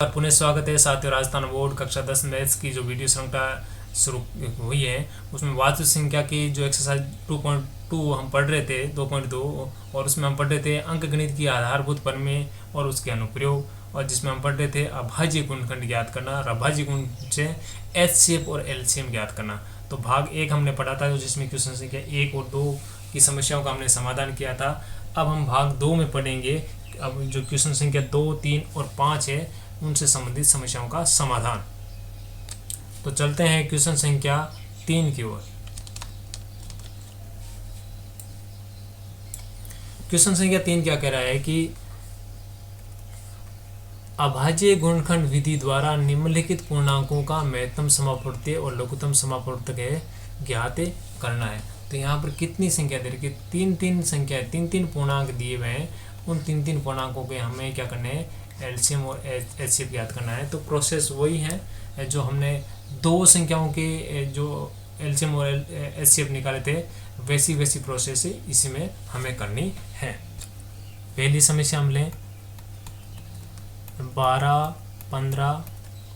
पुनः स्वागत है साथियों। राजस्थान बोर्ड कक्षा 10 मैथ्स की जो वीडियो श्रृंखला शुरू हुई है उसमें वास्तु संख्या की जो एक्सरसाइज 2.2 हम पढ़ रहे थे 2.2, और उसमें हम पढ़ रहे थे अंक गणित की आधारभूत प्रमेय और उसके अनुप्रयोग, और जिसमें हम पढ़ रहे थे अभाज्य गुणनखंड ज्ञात करना और अभाज्य गुण से एचसीएफ और एलसीएम ज्ञात करना। तो भाग 1 हमने पढ़ा था जिसमें क्वेश्चन संख्या 1 और 2 की समस्याओं का हमने समाधान किया था। अब हम भाग 2 में पढ़ेंगे अब जो क्वेश्चन संख्या 2, 3 और 5 है उनसे संबंधित समस्याओं का समाधान। तो चलते हैं क्वेश्चन संख्या 3 की ओर। क्वेश्चन संख्या 3 क्या कह रहा है कि अभाज्य गुणनखंड विधि द्वारा निम्नलिखित पूर्णांकों का महत्तम समापूर्ति और लघुत्तम समापूर्ति ज्ञात करना है। तो यहाँ पर कितनी संख्या दे रखी है? तीन संख्या, तीन पूर्णांक दिए हुए हैं। उन तीन पूर्णांकों के हमें क्या करने हैं? एलसीएम और एचसीएफ ज्ञात करना है। तो प्रोसेस वही है जो हमने दो संख्याओं के जो एलसीएम और एचसीएफ निकाले थे, वैसी प्रोसेस इसी में हमें करनी है। पहली समस्या हम लें 12, 15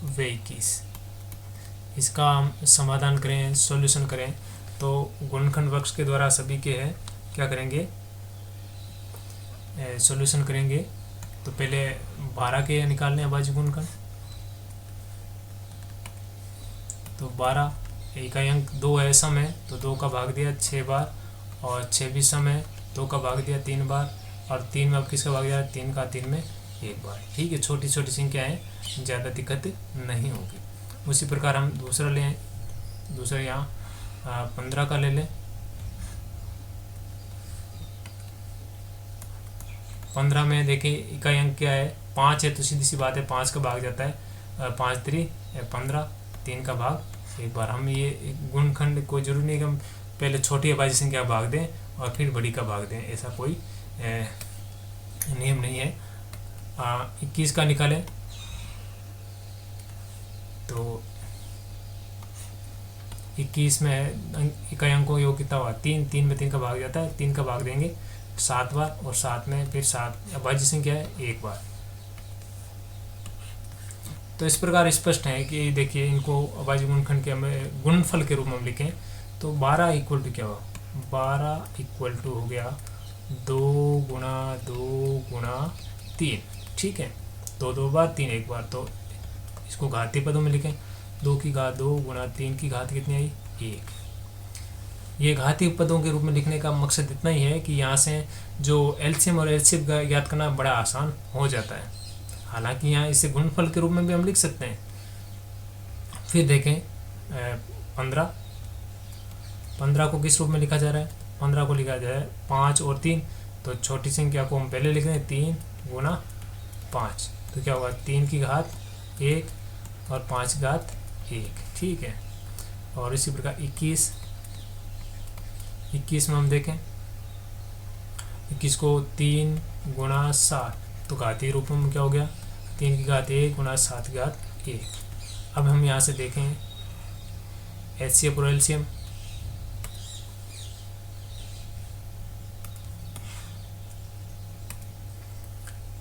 व 21। इसका हम समाधान करें, सॉल्यूशन करें। तो गुणनखंड वक्र के द्वारा सभी के है क्या करेंगे? सॉल्यूशन करेंगे। तो पहले 12 के निकालने अभाज्य गुणनखंड। तो 12 इकाई अंक 2 है, सम है, तो 2 का भाग दिया 6 बार, और 6 भी सम है, 2 का भाग दिया 3 बार, और 3 में अब किसका भाग दिया? 3 का 3 में 1 बार। ठीक है, छोटी छोटी संख्या है, ज़्यादा दिक्कत नहीं होगी। उसी प्रकार हम दूसरा लें, दूसरा यहाँ 15 का ले लें। 15 में देखिए इकाई अंक क्या है? 5 है, तो सीधी सी बात है 5 का भाग जाता है 5 3 15, 3 का भाग 1 बार। हम ये गुणनखंड कोई जरूरी नहीं कि हम पहले छोटी अभाज्य संख्या का भाग दें और फिर बड़ी का भाग दें, ऐसा कोई नियम नहीं है। 21 का निकालें तो 21 में इकाई अंकों योग कितना हुआ? 3 में 3 का भाग जाता है, 3 का भाग देंगे 7 बार, और 7 में फिर 7 अभाज्य संख्या है 1 बार। तो इस प्रकार स्पष्ट है कि देखिए इनको अभाज्य गुणनखंड के हमें गुणनफल के रूप में हम लिखें तो 12 इक्वल टू क्या हुआ? 12 इक्वल टू हो गया 2 गुणा 2 गुणा 3। ठीक है, 2 बार, 3 1 बार। तो इसको घातीय पदों में लिखें। 2 की घात 2 गुणा 3 की घात कितनी आई? 1। ये घातीय पदों के रूप में लिखने का मकसद इतना ही है कि यहाँ से जो एलसीएम और एचसीएफ ज्ञात करना बड़ा आसान हो जाता है। हालांकि यहाँ इसे गुणनफल के रूप में भी हम लिख सकते हैं। फिर देखें 15 को किस रूप में लिखा जा रहा है? 15 को लिखा जा रहा है 5 और 3। तो छोटी संख्या को हम पहले लिख रहे हैं 3 गुणा 5। तो क्या होगा? 3 की घात 1 और 5 की घात 1। ठीक है, और इसी प्रकार 21 में हम देखें 21 को 3 गुणा 7। तो घातीय रूप में क्या हो गया? 3 की घात 1 गुणा 7 की घात 1। अब हम यहाँ से देखें एचसीएफ और एलसीएम।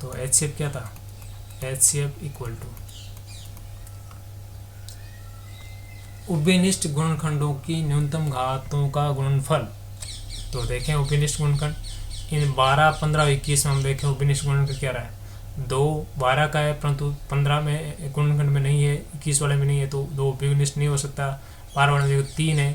तो एचसीएफ क्या था? एचसीएफ इक्वल टू उभयनिष्ठ गुणनखंडों की न्यूनतम घातों का गुणनफल। तो देखें उभयनिष्ठ गुणनखंड इन 12, 15 और 21 में हम देखें उभयनिष्ठ गुणनखंड क्या रहा है? 2 12 का है, परंतु 15 में गुणनखंड में नहीं है, 21 वाले में नहीं है, तो 2 उभयनिष्ठ नहीं हो सकता। 12 वाले में 3 है,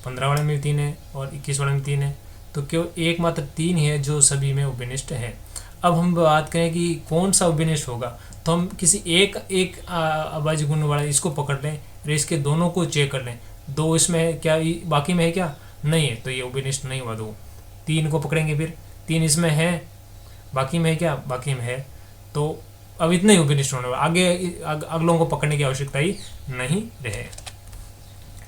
15 वाले में भी 3 है, और 21 वाले में 3 है। तो केवल एकमात्र 3 है जो सभी में उभयनिष्ठ है। अब हम बात करें कि कौन सा उभयनिष्ठ होगा, तो हम किसी एक अभाज्य गुण वाला इसको पकड़ लें, इसके दोनों को चेक कर लें। 2 इसमें है क्या? बाकी में है क्या? नहीं है, तो ये उभयनिष्ठ नहीं हुआ। 2 3 को पकड़ेंगे, फिर 3 इसमें है, बाकी में है क्या? बाकी में है। तो अब इतना ही उभयनिष्ठ होने वाला, आगे अगलों को पकड़ने की आवश्यकता ही नहीं रहे।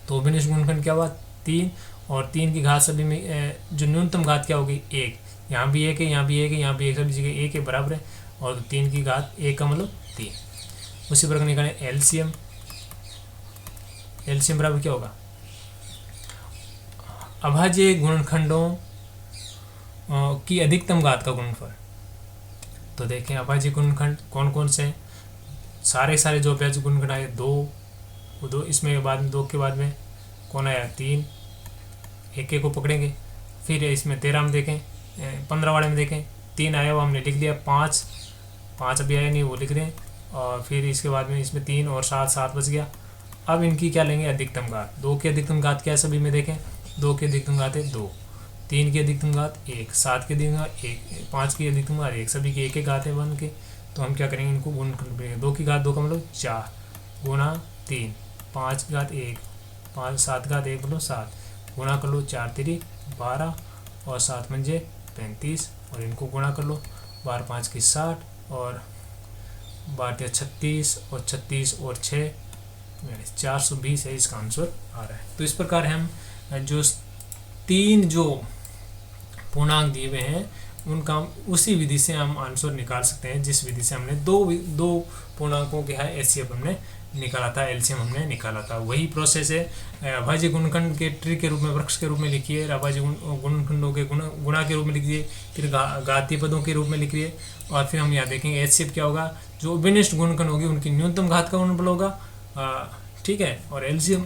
तो उभयनिष्ठ गुणनखंड क्या हुआ? 3, और 3 की घात सभी में जो न्यूनतम घात क्या होगी? 1। यहाँ भी 1 है, यहाँ भी 1 है, यहाँ भी 1, सभी जगह 1 है, बराबर है। और 3 की घात 1 का मतलब 3। उसी प्रकार निकालें एलसीएम। एलसीएम बराबर क्या होगा? अभाज्य गुणनखंडों की अधिकतम घात का गुणनफल। तो देखें अभाज्य गुणनखंड कौन कौन से हैं? सारे जो अभाज्य गुणनखंड आए 2, वो 2 इसमें के बाद में 2 के बाद में कौन आया 3, एक को पकड़ेंगे। फिर इसमें 13 में देखें, 15 वाले में देखें 3 आया वो हमने लिख लिया, 5 अभी आया नहीं वो लिख रहे हैं, और फिर इसके बाद में इसमें 3 और 7 बच गया। अब इनकी क्या लेंगे अधिकतम घात। 2 की अधिकतम घात क्या है सभी में देखें, 2 की अधिकतम घात है 2, 3 की अधिकतम घात 1, 7 की अधिकतम घात 1, 5 की अधिकतम घात 1, सभी की एक घात है 1 के। तो हम क्या करेंगे इनको गुण कर लेंगे। 2 की घात 2 का मतलब 4 गुना 3, 5 की घात 1, 7 की घात 1 मतलब 7 गुना कर लो 4 3 12 और 7 पंजे 35 और इनको गुणा कर लो 12 5 की 60 और 12 36 और 36 और 6 420 है इसका आंसर आ रहा है। तो इस प्रकार हम जो 3 जो पूर्णांक दिए हुए हैं उनका उसी विधि से हम आंसर निकाल सकते हैं जिस विधि से हमने दो पूर्णांकों के है एचसीएफ हमने निकाला था, एलसीएम हमने निकाला था। वही प्रोसेस है अभाज्य गुणनखंड के ट्री के रूप में वृक्ष के रूप में लिखिए, अभाज्य गुणनखंडों के गुणा के रूप में लिखिए, फिर घातीय पदों के रूप में लिखिए और फिर हम यहाँ देखेंगे एचसीएफ क्या होगा। जो विनिष्ट गुणनखंड होगी उनकी न्यूनतम घात का गुणनफल होगा, ठीक है। और एलसीएम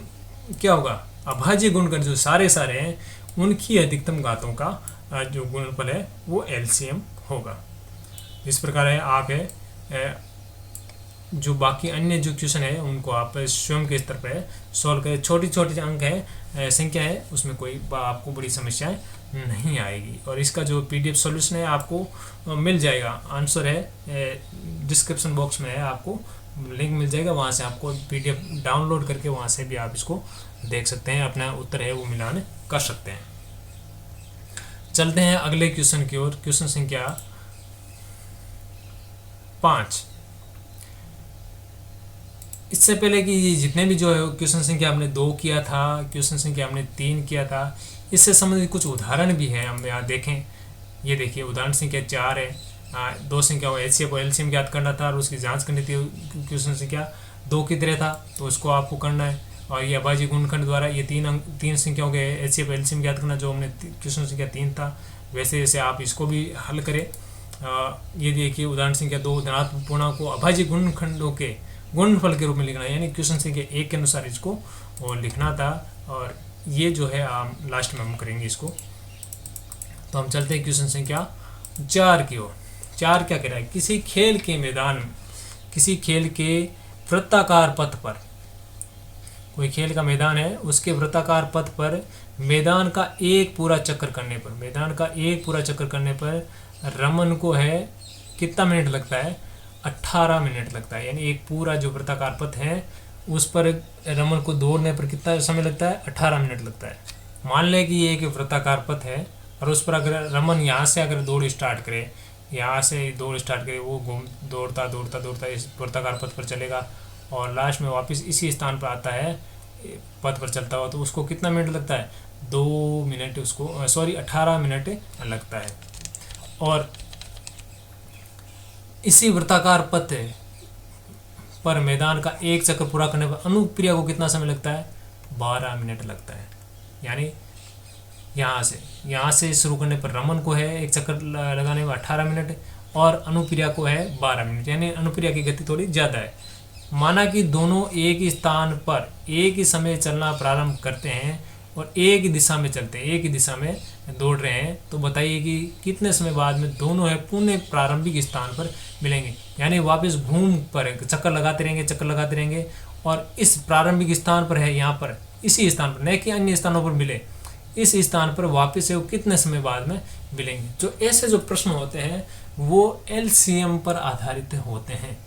क्या होगा, अभाज्य गुणनखंड जो सारे हैं उनकी अधिकतम घातों का जो गुणनफल है वो एलसीएम होगा। इस प्रकार है आप जो बाकी अन्य जो क्वेश्चन है उनको आप स्वयं के स्तर पर सॉल्व करें। छोटी छोटी अंक है संख्या है उसमें कोई आपको बड़ी समस्याएं नहीं आएगी। और इसका जो पीडीएफ सॉल्यूशन है आपको मिल जाएगा, आंसर है डिस्क्रिप्शन बॉक्स में है, आपको लिंक मिल जाएगा, वहाँ से आपको पीडीएफ डाउनलोड करके वहाँ से भी आप इसको देख सकते हैं, अपना उत्तर है वो मिलान कर सकते हैं। चलते हैं अगले क्वेश्चन की ओर। क्वेश्चन संख्या 5। इससे पहले कि ये जितने भी जो है क्वेश्चन संख्या हमने 2 किया था, क्वेश्चन संख्या हमने 3 किया था, इससे संबंधित कुछ उदाहरण भी हैं। हम यहाँ देखें, ये देखिए उदाहरण संख्या 4 है। 2 संख्या को एचसीएफ और एलसीएम ज्ञात करना था और उसकी जांच करनी थी। क्वेश्चन संख्या 2 की तरह था तो उसको आपको करना है। और ये अभाज्य गुणनखंड द्वारा ये 3 संख्याओं के एचसीएफ और एलसीएम ज्ञात करना, जो हमने क्वेश्चन संख्या 3 था वैसे जैसे आप इसको भी हल करें। ये देखिए उदाहरण संख्या 2 धनात्मक पूर्णांक को अभाज्य गुणनखंडों के गुणनफल के रूप में लिखना है, यानी क्वेश्चन संख्या 1 के अनुसार इसको और लिखना था। और ये जो है लास्ट में हम करेंगे इसको। तो हम चलते हैं क्वेश्चन संख्या 4 की ओर। 4 क्या कह रहा है, किसी खेल के मैदान में, किसी खेल के वृत्ताकार पथ पर, कोई खेल का मैदान है उसके वृत्ताकार पथ पर मैदान का एक पूरा चक्कर करने पर, मैदान का एक पूरा चक्कर करने पर रमन को है कितना मिनट लगता है, 18 मिनट लगता है। यानी एक पूरा जो वृत्ताकार पथ है उस पर रमन को दौड़ने पर कितना समय लगता है, 18 मिनट लगता है। मान लें कि ये एक वृत्ताकार पथ है और उस पर अगर रमन यहाँ से अगर दौड़ स्टार्ट करे, यहाँ से दौड़ स्टार्ट करे, वो दौड़ता दौड़ता दौड़ता इस वृत्ताकार पथ पर चलेगा और लास्ट में वापस इसी स्थान पर आता है पथ पर चलता हुआ, तो उसको कितना मिनट लगता है, 2 मिनट, उसको 18 मिनट लगता है। और इसी वृत्ताकार पथ पर मैदान का एक चक्कर पूरा करने पर अनुक्रिया को कितना समय लगता है, 12 मिनट लगता है। यानी यहाँ से शुरू करने पर रमन को है एक चक्कर लगाने में 18 मिनट और अनुप्रिया को है 12 मिनट, यानी अनुप्रिया की गति थोड़ी ज़्यादा है। माना कि दोनों एक ही स्थान पर एक ही समय चलना प्रारंभ करते हैं और एक ही दिशा में चलते हैं, एक ही दिशा में दौड़ रहे हैं, तो बताइए कि कितने समय बाद में दोनों है पुनः प्रारंभिक स्थान पर मिलेंगे। यानी वापस घूम पर चक्कर लगाते रहेंगे और इस प्रारंभिक स्थान पर है, यहाँ पर इसी स्थान पर, न कि अन्य स्थानों पर मिले, इस स्थान पर वापस है वो कितने समय बाद में मिलेंगे। जो ऐसे जो प्रश्न होते हैं वो एलसीएम पर आधारित होते हैं।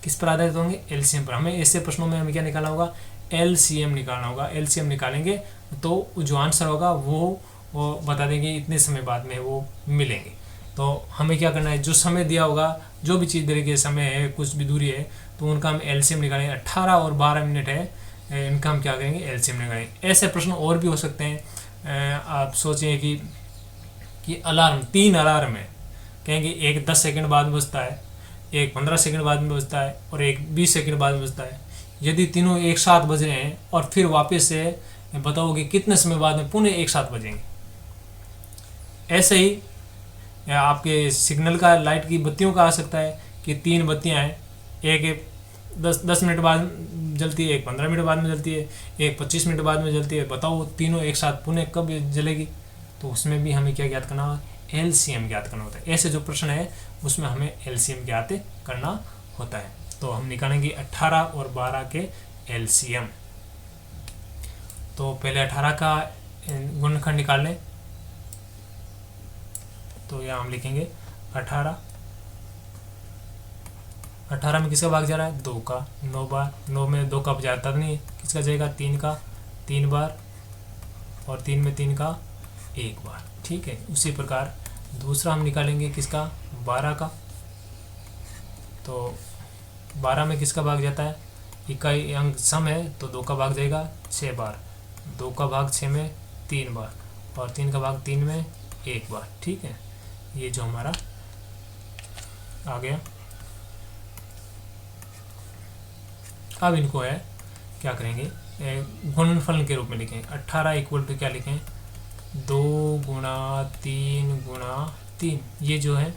किस पर आधारित होंगे, एलसीएम पर। हमें ऐसे प्रश्नों में हमें क्या निकालना होगा, एलसीएम निकालना होगा। एलसीएम निकालेंगे तो जो आंसर होगा वो बता देंगे इतने समय बाद में वो मिलेंगे। तो हमें क्या करना है, जो समय दिया होगा, जो भी चीज़ देगी समय है, कुछ भी दूरी है, तो उनका हम एलसीएम निकालेंगे। 18 और 12 मिनट है, इनका हम क्या करेंगे, एलसीएम निकालेंगे। ऐसे प्रश्न और भी हो सकते हैं। आप सोचें कि अलार्म, 3 अलार्म है, कहेंगे एक 10 सेकंड बाद में बजता है, एक 15 सेकंड बाद में बजता है और एक 20 सेकंड बाद में बजता है। यदि तीनों एक साथ बज रहे हैं और फिर वापस से बताओगे कितने समय बाद में पुनः एक साथ बजेंगे। ऐसे ही आपके सिग्नल का, लाइट की बत्तियों का आ सकता है कि 3 बत्तियां हैं, एक 10 मिनट बाद जलती है, एक 15 मिनट बाद में जलती है, एक 25 मिनट बाद में जलती है। बताओ तीनों एक साथ पुनः कब जलेगी? तो उसमें भी हमें क्या ज्ञात करना होगा? एलसीएम ज्ञात करना होता है। ऐसे जो प्रश्न है उसमें हमें एलसीएम ज्ञात करना होता है। तो हम निकालेंगे 18 और 12 के एलसीएम। तो पहले 18 का गुणनखंड निकाल लें। तो यहाँ हम लिखेंगे 18 में किसका भाग जा रहा है? 2 का। 9 बार, 9 में 2 का जाता नहीं है, किसका जाएगा? 3 का 3 बार, और 3 में 3 का 1 बार। ठीक है, उसी प्रकार दूसरा हम निकालेंगे किसका? 12 का। तो 12 में किसका भाग जाता है? इकाई अंक सम है तो 2 का भाग जाएगा 6 बार, 2 का भाग 6 में 3 बार, और 3 का भाग 3 में 1 बार। ठीक है, ये जो हमारा आ गया। अब इनको है क्या करेंगे? गुणनफल के रूप में लिखें। 18 इक्वल टू क्या लिखें? 2 गुणा 3 गुणा 3। ये जो है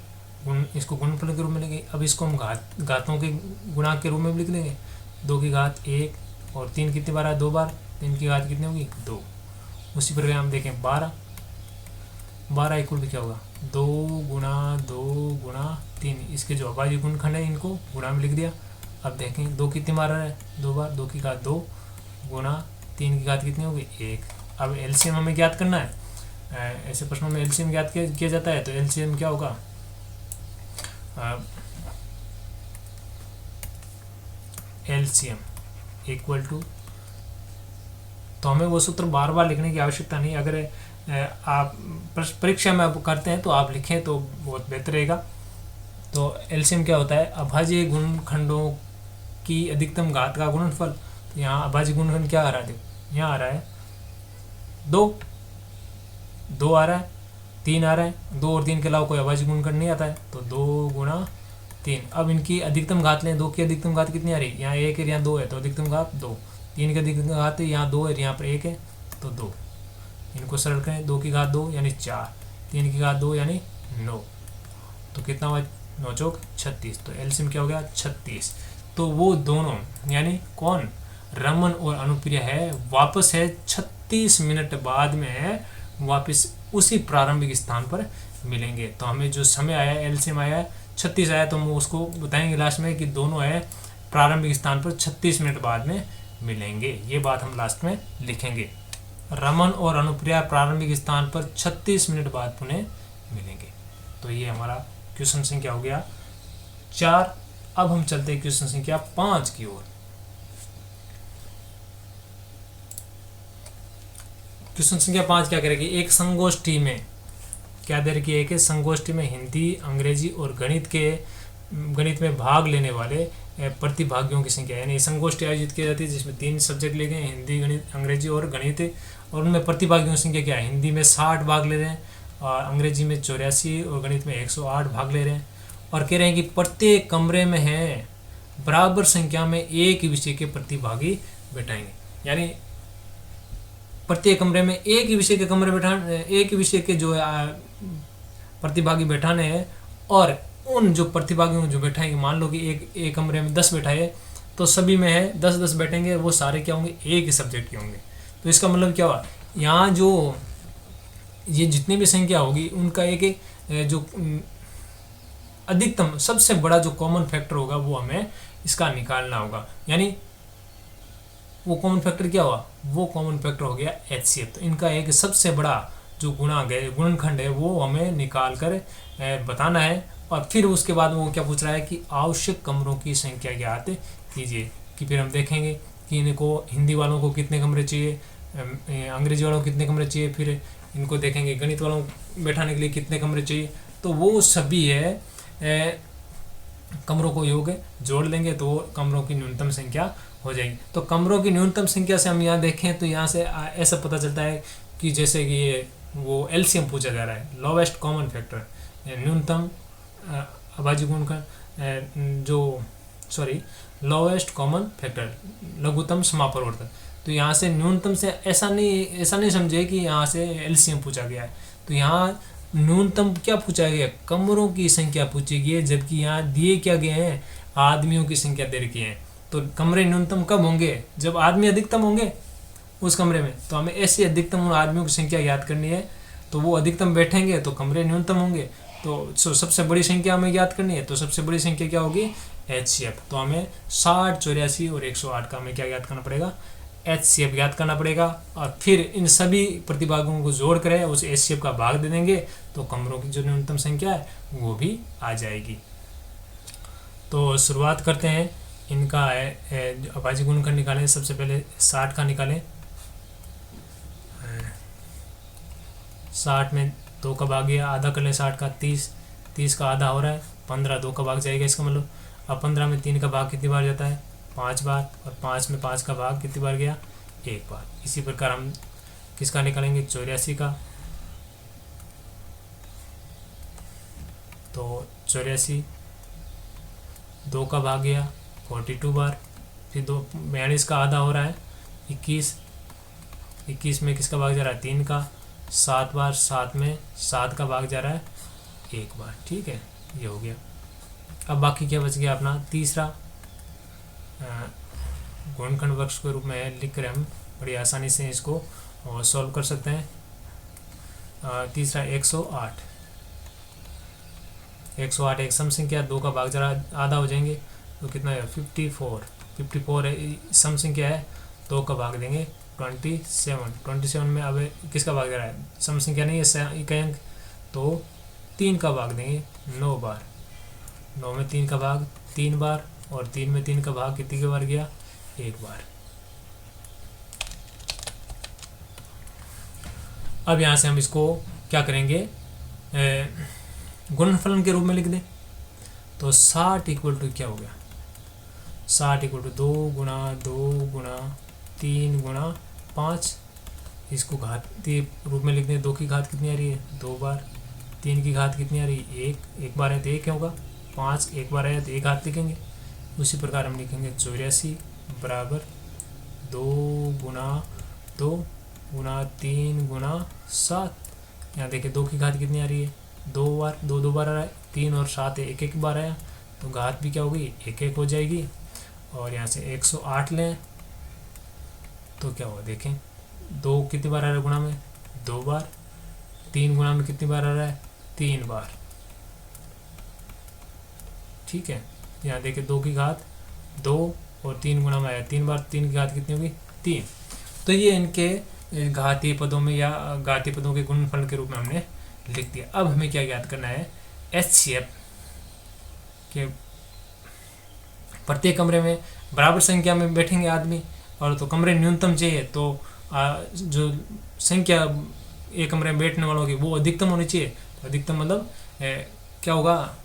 इसको गुणनफल के रूप में लिखेंगे। अब इसको हम घातों के गुणांक के रूप में भी लिख देंगे। 2 की घात 1, और 3 कितनी बार है? 2 बार। 3 की घात कितनी होगी? 2। उसी प्रकार हम देखें 12 इक्वल टू क्या होगा? 2 गुणा 2 गुणा 3। इसके जो अभाज्य गुणनखंड है इनको गुणा में लिख दिया। अब देखें 2 कितनी बार है? 2 बार। 2 की घात 2 गुणा 3 की घात कितनी होगी? 1। अब एलसीएम हमें ज्ञात करना है। ऐसे प्रश्नों में एलसीएम ज्ञात किया जाता है। तो एलसीएम क्या होगा? एलसीएम इक्वल टू, तो हमें वो सूत्र बार बार लिखने की आवश्यकता नहीं। अगर आप परीक्षा में आप करते हैं तो आप लिखें तो बहुत बेहतर रहेगा। तो एलसीएम क्या होता है? अभाज्य गुणनखंडों की अधिकतम घात का गुणनफल। तो यहाँ अभाज्य गुणनखंड क्या आ रहा है? देखो यहाँ आ रहा है 2 आ रहा है, 3 आ रहा है। 2 और 3 के अलावा कोई अभाज्य गुणनखंड नहीं आता है। तो 2 गुणा 3। अब इनकी अधिकतम घात लें। 2 की अधिकतम घात कितनी आ रही है? यहाँ 1 है, यहाँ 2 है, तो अधिकतम घात 2। 3 की अधिकतम घात है, यहाँ 2 है, यहाँ पर 1 है, तो 2। इनको सरल करें। 2 की घात 2 यानी 4, 3 की घात 2 यानी 9। तो कितना हुआ? 9 चौक 36। तो एलसीएम क्या हो गया? 36। तो वो दोनों यानी कौन? रमन और अनुप्रिया है, वापस है 36 मिनट बाद में वापस उसी प्रारंभिक स्थान पर मिलेंगे। तो हमें जो समय आया है एलसीएम आया है 36 आया, तो हम उसको बताएंगे लास्ट में कि दोनों है प्रारंभिक स्थान पर 36 मिनट बाद में मिलेंगे। ये बात हम लास्ट में लिखेंगे। रमन और अनुप्रिया प्रारंभिक स्थान पर 36 मिनट बाद पुनः मिलेंगे। तो ये हमारा क्वेश्चन संख्या हो गया 4। अब हम चलते हैं क्वेश्चन संख्या 5 की ओर। क्वेश्चन संख्या 5 क्या करेगी? एक संगोष्ठी में क्या दे रखी है? एक संगोष्ठी में हिंदी, अंग्रेजी और गणित में भाग लेने वाले प्रतिभागियों की संख्या, यानी संगोष्ठी आयोजित की जाती है जिसमें 3 सब्जेक्ट ले गए, हिंदी, गणित, अंग्रेजी और गणित। और उनमें प्रतिभागियों की संख्या क्या है? हिंदी में 60 भाग ले रहे हैं, और अंग्रेजी में 84 और गणित में 108 भाग ले रहे हैं। और कह रहे हैं कि प्रत्येक कमरे में है बराबर संख्या में एक विषय के प्रतिभागी बैठाएंगे। यानी प्रत्येक कमरे में एक ही विषय के एक ही विषय के जो प्रतिभागी बैठाने हैं। और उन जो प्रतिभागियों जो बैठाएंगे, मान लो कि एक कमरे में 10 बैठाए, तो सभी में है 10-10 बैठेंगे। वो सारे क्या होंगे? एक ही सब्जेक्ट के होंगे। तो इसका मतलब क्या हुआ? यहाँ जो ये जितनी भी संख्या होगी उनका एक जो अधिकतम सबसे बड़ा जो कॉमन फैक्टर होगा वो हमें इसका निकालना होगा। यानी वो कॉमन फैक्टर क्या हुआ? वो कॉमन फैक्टर हो गया एचसीएफ। तो इनका एक सबसे बड़ा जो गुणनखंड है वो हमें निकाल कर बताना है। और फिर उसके बाद वो क्या पूछ रहा है कि आवश्यक कमरों की संख्या ज्ञात कीजिए। कि फिर हम देखेंगे कि इनको हिंदी वालों को कितने कमरे चाहिए, अंग्रेजी वालों को कितने कमरे चाहिए, फिर इनको देखेंगे गणित वालों को बैठाने के लिए कितने कमरे चाहिए। तो वो सभी है कमरों को योग जोड़ लेंगे तो कमरों की न्यूनतम संख्या हो जाएगी। तो कमरों की न्यूनतम संख्या से हम यहाँ देखें तो यहाँ से ऐसा पता चलता है कि जैसे कि ये वो एलसीएम पूछा जा रहा है, लोवेस्ट कॉमन फैक्टर, न्यूनतम अभाज्य गुणनखंड लोवेस्ट कॉमन फैक्टर, लघुत्तम समापवर्तक। तो यहाँ से न्यूनतम से ऐसा नहीं समझे कि यहाँ से एलसीएम पूछा गया है। तो यहाँ न्यूनतम क्या पूछा गया? कमरों की संख्या पूछी गई है, जबकि यहाँ दिए क्या गए हैं? आदमियों की संख्या दे रखी है। तो कमरे न्यूनतम कब होंगे? जब आदमी अधिकतम होंगे उस कमरे में। तो हमें ऐसी अधिकतम उन आदमियों की संख्या याद करनी है, तो वो अधिकतम बैठेंगे तो कमरे न्यूनतम होंगे। तो सबसे बड़ी संख्या हमें याद करनी है, तो सबसे बड़ी संख्या क्या होगी? HCF। तो हमें 60, 84 और 108 का हमें क्या याद करना पड़ेगा? HCF याद करना पड़ेगा। और फिर इन सभी प्रतिभागों को जोड़ कर उस HCF का भाग दे देंगे, तो कमरों की जो न्यूनतम संख्या है वो भी आ जाएगी। तो शुरुआत करते हैं इनका अभाज्य गुणनखंड निकालें। सबसे पहले 60 का निकालें। 60 में 2 का भाग गया, आधा कर लें 60 का, 30 का आधा हो रहा है 15, 2 का भाग जाएगा इसका मतलब। अब 15 में 3 का भाग कितनी बार जाता है? 5 बार। और 5 में 5 का भाग कितनी बार गया? 1 बार। इसी प्रकार हम किसका निकालेंगे? 84 का। तो 84 2 का भाग गया 42 बार। फिर 42 का आधा हो रहा है 21 में किसका भाग जा रहा है? 3 का, 7 बार। 7 में 7 का भाग जा रहा है 1 बार। ठीक है, ये हो गया। अब बाकी क्या बच गया अपना? तीसरा गुणनखंड वक्र के रूप में लिख कर हम बड़ी आसानी से इसको सॉल्व कर सकते हैं। तीसरा 108 एक सम संख्या, 2 का भाग जरा आधा हो जाएंगे तो कितना है? 54 है सम संख्या है, 2 का भाग देंगे 27 में अब किसका भाग दे रहा है? सम संख्या नहीं है इकाई अंक, तो 3 का भाग देंगे 9 बार। 9 में 3 का भाग 3 बार, और 3 में 3 का भाग कितनी बार गया? 1 बार। अब यहाँ से हम इसको क्या करेंगे? गुणनफलन के रूप में लिख दें। तो 60 इक्वल टू क्या हो गया? 60 इक्वल टू 2 गुणा 2 गुणा 3 गुणा 5, इसको घातीय रूप में लिख दें। 2 की घात कितनी आ रही है? 2 बार। 3 की घात कितनी आ रही है? 1 बार है तो 1 होगा। 5 1 बार आया तो 1 घात लिखेंगे। उसी प्रकार हम लिखेंगे 84 बराबर 2 गुणा 2 गुणा 3 गुणा 7। यहाँ देखिए 2 की घात कितनी आ रही है? 2 बार। 2 बार आ रहा है, 3 और 7 1 बार आया, तो घात भी क्या होगी? 1 हो जाएगी। और यहाँ से 108 लें तो क्या होगा? देखें 2 कितनी बार आ रहा है गुणा में? 2 बार। 3 गुणा में कितनी बार आ रहा है? 3 बार। ठीक है, यहाँ देखिए 2 की घात 2 और 3 गुणा में आया 3 बार। 3 की घात कितनी होगी? 3। तो ये इनके घातीय पदों में या घातीय पदों के गुणनफल के रूप में हमने लिख दिया। अब हमें क्या याद करना है? HCF के प्रत्येक कमरे में बराबर संख्या में बैठेंगे आदमी, और तो कमरे न्यूनतम चाहिए, तो जो संख्या एक कमरे में बैठने वालों की वो अधिकतम होनी चाहिए। तो अधिकतम मतलब क्या होगा?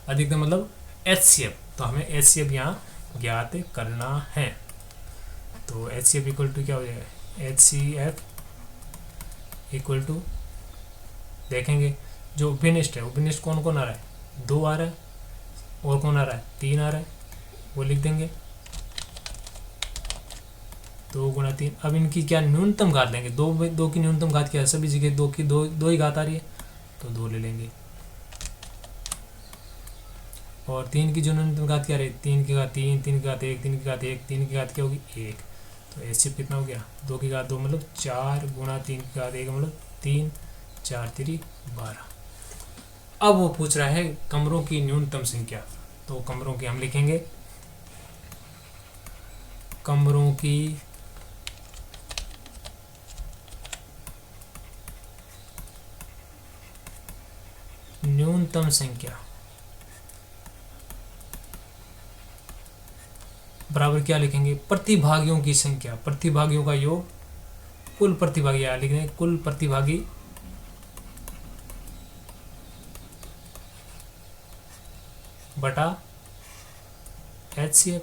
अधिकतम मतलब HCF। तो हमें HCF यहाँ ज्ञात करना है। तो HCF इक्वल टू क्या हो जाएगा? HCF इक्वल टू देखेंगे जो उपनिष्ठ है, उपनिष्ठ कौन कौन आ रहा है? 2 आ रहा है, और कौन आ रहा है? 3 आ रहा है, वो लिख देंगे 2 गुणा 3। अब इनकी क्या न्यूनतम घात लेंगे? 2 की न्यूनतम घात क्या है? सभी जगह 2 की 2 ही घात आ रही है, तो 2 ले लेंगे। और 3 की जो न्यूनतम घात क्या रही? 3 की घात 3, 3 की घात 1, 3 की घात 1, 3 की घात क्या होगी? 1। तो HCF कितना हो गया? 2 की घात 2 मतलब 4 गुणा 3 की घात 1 मतलब 3, 4 3 12। अब वो पूछ रहा है कमरों की न्यूनतम संख्या। तो कमरों की हम लिखेंगे, कमरों की न्यूनतम संख्या बराबर क्या लिखेंगे? प्रतिभागियों की संख्या, प्रतिभागियों का योग, कुल प्रतिभागी यहाँ लिख दें, कुल प्रतिभागी बटा HCF।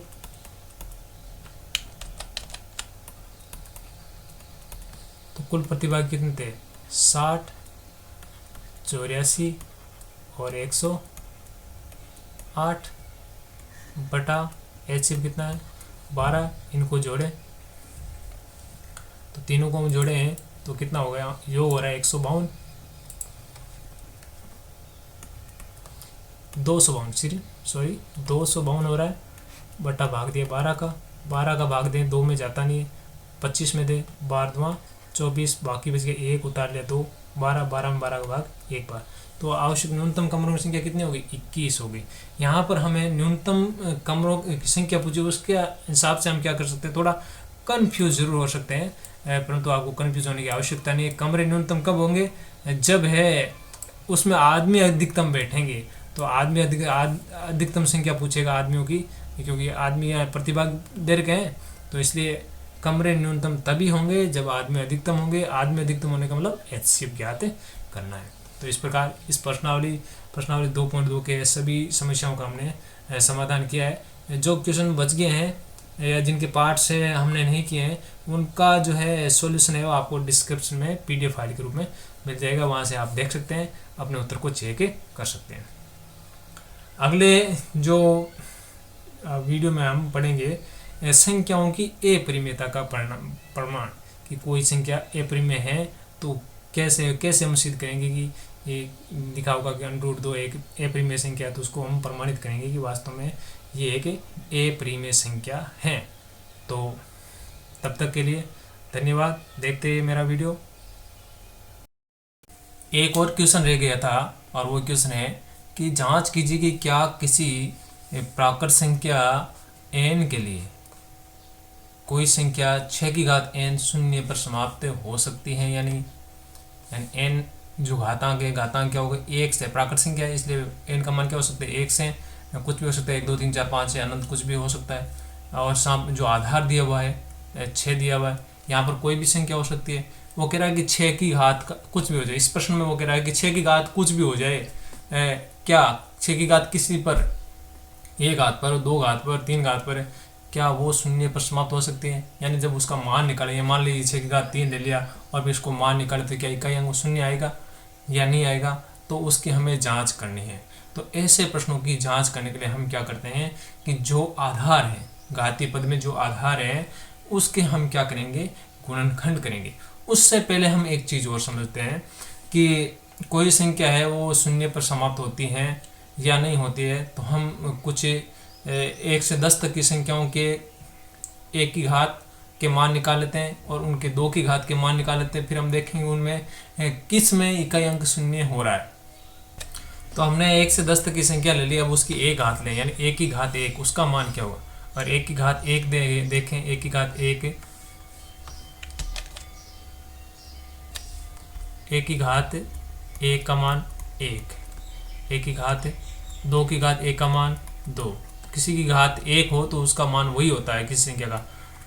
तो कुल प्रतिभागी कितने थे? 60, 84 और 108 बटा HCF कितना है? 12। इनको जोड़े तो तीनों को हम जोड़े हैं तो कितना हो गया? योग हो रहा है 152, 252 हो रहा है। बटा भाग दिया 12 का, 12 का भाग दें 2 में जाता नहीं है, 25 में दे, 12 दूँ 24, बाकी बच गया 1, उतार लिया 2, 12, 12 में 12 का भाग 1 बार। तो आवश्यक न्यूनतम कमरों की संख्या कितनी होगी? 21 होगी। यहाँ पर हमें न्यूनतम कमरों की संख्या पूछी, उसके हिसाब से हम क्या कर सकते हैं, थोड़ा कन्फ्यूज जरूर हो सकते हैं, परंतु आपको कन्फ्यूज होने की आवश्यक्ता नहीं है। कमरे न्यूनतम कब होंगे? जब है उसमें आदमी अधिकतम बैठेंगे, तो आदमी अधिकतम संख्या पूछेगा आदमियों की, क्योंकि आदमी यहाँ प्रतिभाग दे रखे हैं, तो इसलिए कमरे न्यूनतम तभी होंगे जब आदमी अधिकतम होंगे। आदमी अधिकतम होने का मतलब HCF ज्ञात करना है। तो इस प्रकार इस प्रश्नावली 2.2 के सभी समस्याओं का हमने समाधान किया है। जो क्वेश्चन बच गए हैं या जिनके पार्ट से हमने नहीं किए हैं, उनका जो है सॉल्यूशन है वो आपको डिस्क्रिप्शन में PDF फाइल के रूप में मिल जाएगा, वहाँ से आप देख सकते हैं, अपने उत्तर को चेक कर सकते हैं। अगले जो वीडियो में हम पढ़ेंगे संख्याओं की अपरिमेयता का प्रमाण, कि कोई संख्या अपरिमेय है तो कैसे हम सिद्ध करेंगे कि ये लिखा होगा कि √2 एक अपरिमेय संख्या है, तो उसको हम प्रमाणित करेंगे कि वास्तव में ये एक अपरिमेय संख्या है। तो तब तक के लिए धन्यवाद, देखते रहिए मेरा वीडियो। एक और क्वेश्चन रह गया था, और वो क्वेश्चन है कि जांच कीजिए कि क्या किसी प्राकृत संख्या n के लिए कोई संख्या 6 की घात n शून्य पर समाप्त हो सकती है या नहीं। n जो घातांक है, घातांक क्या होगा? 1 से, प्राकृत संख्या है इसलिए n का मान क्या हो सकता है? 1 से, कुछ भी हो सकता है, 1 2 3 4 5 से अनंत कुछ भी हो सकता है। और जो आधार दिया हुआ है 6 दिया हुआ है, यहाँ पर कोई भी संख्या हो सकती है। वो कह रहा है कि 6 की घात कुछ भी हो जाए। इस प्रश्न में वो कह रहा है कि 6 की घात कुछ भी हो जाए। क्या 6 की घात किसी पर, 1 घात पर, 2 घात पर, 3 घात पर, क्या वो शून्य पर समाप्त हो सकते हैं? यानी जब उसका मान निकालेंगे, मान लीजिए 6 की घात 3 ले लिया और फिर इसको मान निकाले, तो क्या इकाई अंक शून्य आएगा या नहीं आएगा? तो उसकी हमें जांच करनी है। तो ऐसे प्रश्नों की जांच करने के लिए हम क्या करते हैं कि जो आधार है, घातीय पद में जो आधार है, उसके हम क्या करेंगे? गुणनखंड करेंगे। उससे पहले हम एक चीज़ और समझते हैं कि कोई संख्या है वो शून्य पर समाप्त होती है या नहीं होती है। तो हम कुछ 1 से 10 तक की संख्याओं के 1 की घात के मान निकाल लेते हैं और उनके 2 की घात के मान निकाल लेते हैं। फिर हम देखेंगे उनमें किस में इकाई अंक शून्य हो रहा है। तो हमने 1 से 10 तक की संख्या ले ली, अब उसकी 1 घात लें, यानी 1 की घात 1, उसका मान क्या होगा? और 1 की घात 1 देखें, 1 की घात 1, 1 की घात 1 का मान 1, 1 की घात 2 की घात 1 का मान 2। किसी की घात 1 हो तो उसका मान वही होता है किसी संख्या का।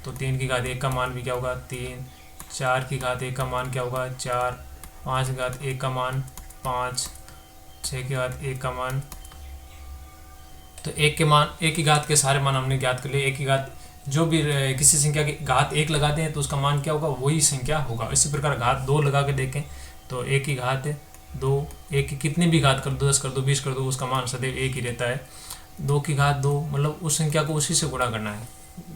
तो 3 की घात 1 का मान भी क्या होगा? 3। 4 की घात 1 का मान क्या होगा? 4। 5 की घात 1 का मान 5। 6 की घात 1 का मान, तो 1 की घात के सारे मान हमने ज्ञात कर लिए। 1 की घात जो भी किसी संख्या की घात 1 लगाते हैं तो उसका मान क्या होगा? वही संख्या होगा। इसी प्रकार घात 2 लगा के देखें तो 1 की घात 2, 1 की कितनी भी घात कर दो, 10 कर दो, 20 कर दो, उसका मान सदैव 1 ही रहता है। 2 की घात 2, मतलब उस संख्या को उसी से गुणा करना है।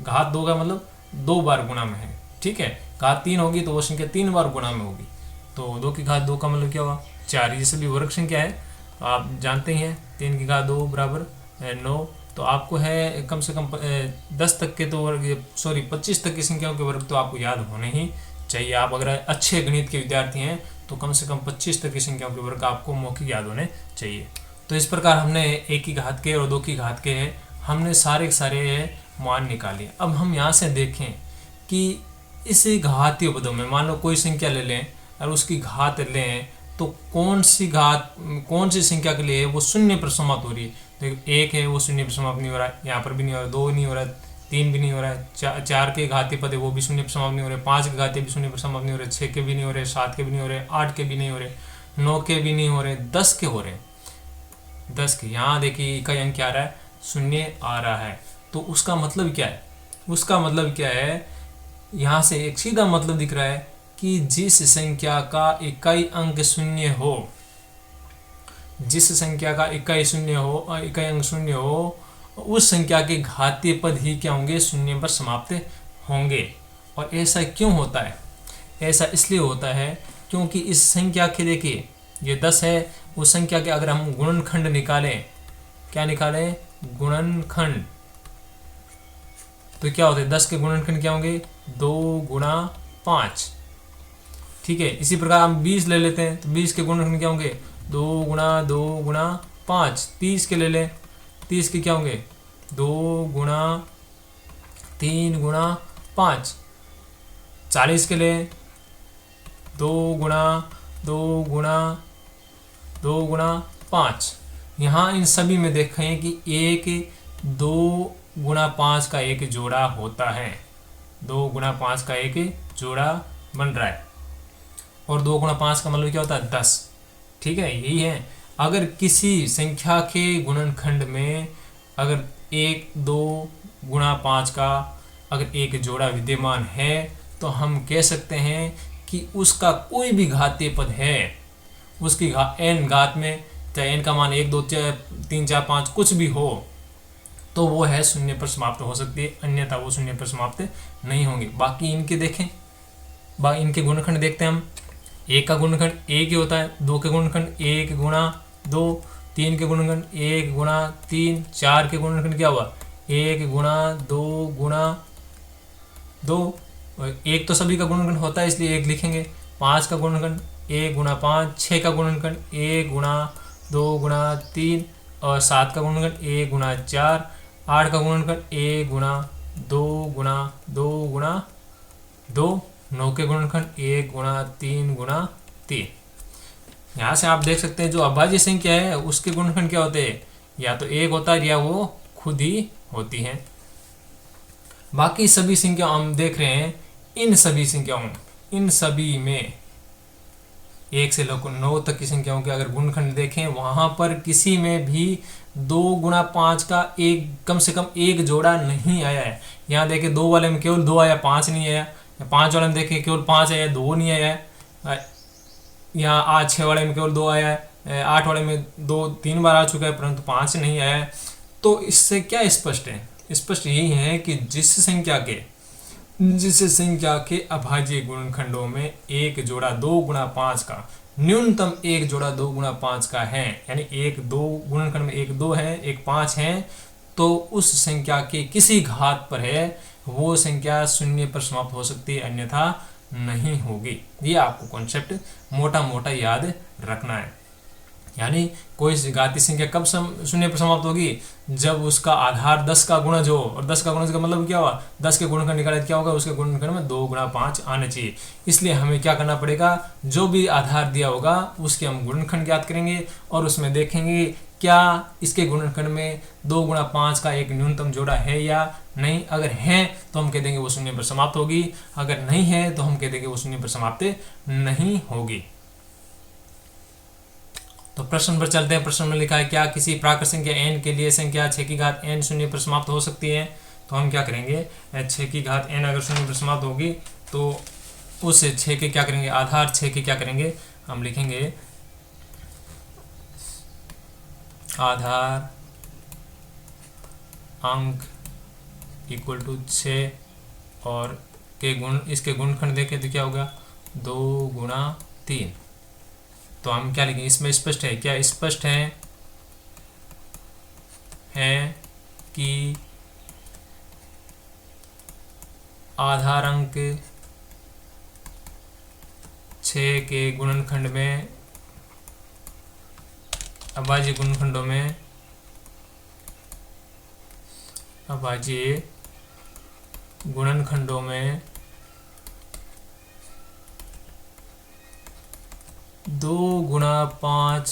घात 2 का मतलब 2 बार गुणा में है, ठीक है। घात 3 होगी तो वो संख्या 3 बार गुणा में होगी। तो 2 की घात 2 का मतलब क्या हुआ? 4। ये सभी वर्ग संख्या है, आप जानते ही हैं। 3 की घात 2 बराबर 9। तो आपको है कम से कम 10 तक के तो वर्ग, सॉरी 25 तक की संख्याओं के वर्ग तो आपको याद होने ही चाहिए। आप अगर अच्छे गणित के विद्यार्थी हैं तो कम से कम 25 तक की संख्याओं के वर्ग आपको मौखिक याद होने चाहिए। तो इस प्रकार हमने 1 की घात के और 2 की घात के हमने सारे मान निकाले। अब हम यहाँ से देखें कि इस घातीय पदों में मान लो कोई संख्या ले लें और उसकी घात लें, तो कौन सी संख्या के लिए वो शून्य पर समाप्त हो रही है? तो 1 है वो शून्य पर समाप्त नहीं हो रहा है, यहाँ पर भी नहीं हो रहा है, 2 नहीं हो रहा है, 3 भी नहीं हो रहा है, 4 के घातीय पद है वो भी शून्य पर समाप्त नहीं हो रहे, 5 के घातीय भी शून्य पर समाप्त नहीं हो रहे, 6 के भी नहीं हो रहे, 7 के भी नहीं हो रहे, 8 के भी नहीं हो रहे, 9 के भी नहीं हो रहे, 10 के हो रहे हैं। 10 के यहाँ देखिए इकाई अंक क्या आ रहा है? शून्य आ रहा है। तो उसका मतलब क्या है? उसका मतलब क्या है? यहाँ से एक सीधा मतलब दिख रहा है कि जिस संख्या का इकाई अंक शून्य हो, जिस संख्या का इकाई अंक शून्य हो, उस संख्या के घातीय पद ही क्या होंगे? शून्य पर समाप्त होंगे। और ऐसा क्यों होता है? ऐसा इसलिए होता है क्योंकि इस संख्या के, देखिए ये 10 है, उस संख्या के अगर हम गुणनखंड निकालें, क्या निकालें? गुणनखंड, तो क्या होते हैं 10 के गुणनखंड क्या होंगे 2 गुणा 5। ठीक है, इसी प्रकार हम 20 ले लेते हैं तो 20 के गुणनखंड क्या होंगे 2 गुणा 5। 30 के ले लें, 30 के क्या होंगे 2 गुणा 3 गुणा 5। 40 के लिए 2 गुणा 2 गुणा 2 गुणा 5। यहाँ इन सभी में देखें कि 2 गुणा 5 का एक जोड़ा होता है, 2 गुणा 5 का एक जोड़ा बन रहा है, और 2 गुणा 5 का मतलब क्या होता है 10। ठीक है, यही है। अगर किसी संख्या के गुणनखंड में अगर 2 गुणा 5 का अगर एक जोड़ा विद्यमान है तो हम कह सकते हैं कि उसका कोई भी घातीय पद है, उसकी n घात में, चाहे n का मान 1 2 3 4 5 कुछ भी हो, तो वो है शून्य पर समाप्त हो सकती है, अन्यथा वो शून्य पर समाप्त नहीं होंगे। बाकी इनके देखें, इनके गुणनखंड देखते हैं हम। 1 का गुणनखंड 1 ही होता है, 2 के गुणनखंड 1 गुणा 2, 3 के गुणनखंड 1 गुणा 3, 4 के गुणनखंड क्या हुआ 1 गुणा 2 गुणा 2, 1 तो सभी का गुणनखंड होता है इसलिए 1 लिखेंगे। 5 का गुणनखंड 1 गुणा 5, 6 का गुणनखंड 1 गुणा 2 गुणा 3, और 7 का गुणनखंड 1 गुणा 4, 8 का गुणनखंड 1 गुणा 2 गुणा 2 गुणा 2, 9 के गुणनखंड 1 गुणा 3 गुणा 3। यहाँ से आप देख सकते हैं जो अभाज्य संख्या है उसके गुणनखंड क्या होते हैं, या तो 1 होता है या वो खुद ही होती है। बाकी सभी संख्या हम देख रहे हैं, इन सभी संख्याओं, इन सभी में 1 से लेकर 9 तक की संख्याओं के अगर गुणनखंड देखें, वहां पर किसी में भी 2 गुणा 5 का एक कम से कम एक जोड़ा नहीं आया है। यहाँ देखें 2 वाले में केवल 2 आया, 5 नहीं आया। 5 वाले में देखें केवल 5 आया, 2 नहीं आया है। यहाँ आज 6 वाले में केवल 2 आया है, 8 वाले में 2 3 बार आ चुका है परंतु 5 नहीं आया है। तो इससे क्या स्पष्ट है, स्पष्ट यही है कि जिस संख्या के अभाज्य गुणनखंडों में एक जोड़ा 2 गुणा 5 का, न्यूनतम एक जोड़ा 2 गुणा 5 का है, यानी 1 2 गुणनखंड में 1 2 है, 1 5 है, तो उस संख्या के किसी घात पर है वो संख्या शून्य पर समाप्त हो सकती है, अन्यथा नहीं होगी। ये आपको कॉन्सेप्ट मोटा मोटा याद रखना है। यानी कोई घातीय संख्या कब शून्य पर समाप्त होगी, जब उसका आधार 10 का गुणज हो, और 10 का गुणज का मतलब क्या हुआ 10 के गुणनखंड निकाले क्या होगा, उसके गुणनखंड में 2 गुणा 5 आना चाहिए। इसलिए हमें क्या करना पड़ेगा, जो भी आधार दिया होगा उसके हम गुणनखंड ज्ञात करेंगे और उसमें देखेंगे क्या इसके गुणनखंड में 2 गुणा 5 का एक न्यूनतम जोड़ा है या नहीं। अगर है तो हम कह देंगे वो शून्य पर समाप्त होगी, अगर नहीं है तो हम कह देंगे वो शून्य पर समाप्त नहीं होगी। तो प्रश्न पर चलते हैं। प्रश्न में लिखा है क्या किसी प्राकृत संख्या n के लिए संख्या 6 की घात n शून्य पर समाप्त हो सकती है। तो हम क्या करेंगे, 6 की घात n अगर शून्य पर समाप्त होगी तो उस 6 के क्या करेंगे, आधार 6 के क्या करेंगे, हम लिखेंगे आधार अंक इक्वल टू 6 और के गुण, इसके गुणनखंड देखें तो क्या होगा 2 गुणा 3। तो हम क्या लिखेंगे, इसमें स्पष्ट है, क्या स्पष्ट है कि आधार अंक 6 के गुणनखंड में, अभाज्य गुणनखंडों में, अभाज्य गुणनखंडों में 2 गुणा 5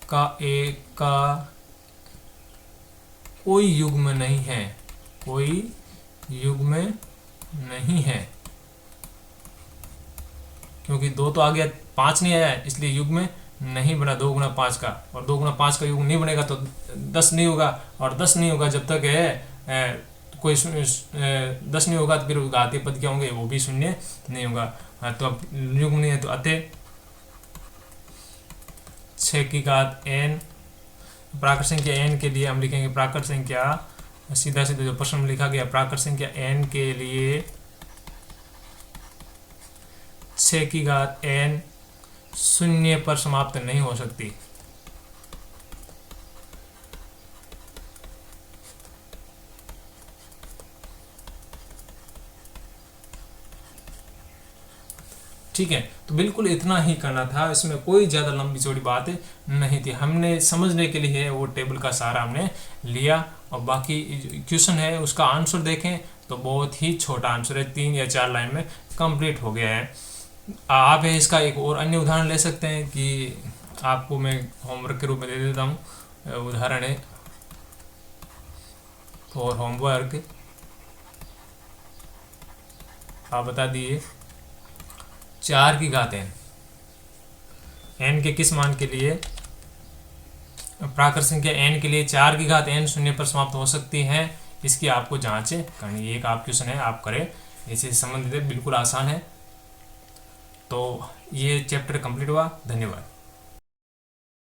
का एक का कोई युग्म नहीं है, कोई युग्म नहीं है, क्योंकि 2 तो आ गया 5 नहीं आया है इसलिए युग्म नहीं बना 2 गुणा 5 का, और 2 गुणा 5 का युग्म नहीं बनेगा तो 10 नहीं होगा, और 10 नहीं होगा जब तक है कोई 10 नहीं होगा तो फिर घातीय पद क्या होंगे, वो भी शून्य नहीं होगा। तो अब युग्म नहीं है तो अतः 6 की घात n, प्राकृत संख्या n के लिए हम लिखेंगे प्राकृत संख्या, सीधा सीधा जो प्रश्न में लिखा गया प्राकृत संख्या n के लिए 6 की घात n शून्य पर समाप्त नहीं हो सकती। ठीक है। तो बिल्कुल इतना ही करना था, इसमें कोई ज़्यादा लंबी चौड़ी बात नहीं थी। हमने समझने के लिए वो टेबल का सहारा हमने लिया, और बाकी क्वेश्चन है उसका आंसर देखें तो बहुत ही छोटा आंसर है, 3 या 4 लाइन में कंप्लीट हो गया है। आप इसका एक और अन्य उदाहरण ले सकते हैं कि आपको मैं होमवर्क के रूप में दे देता हूँ। उदाहरण है फॉर होमवर्क, आप बता दिए 4 की घात n के किस मान के लिए प्राकृत संख्या n के लिए 4 की घात n शून्य पर समाप्त हो सकती है, इसकी आपको जांच करनी है। एक आप क्वेश्चन है, आप करें, इसी से संबंधित बिल्कुल आसान है। तो ये चैप्टर कंप्लीट हुआ। धन्यवाद।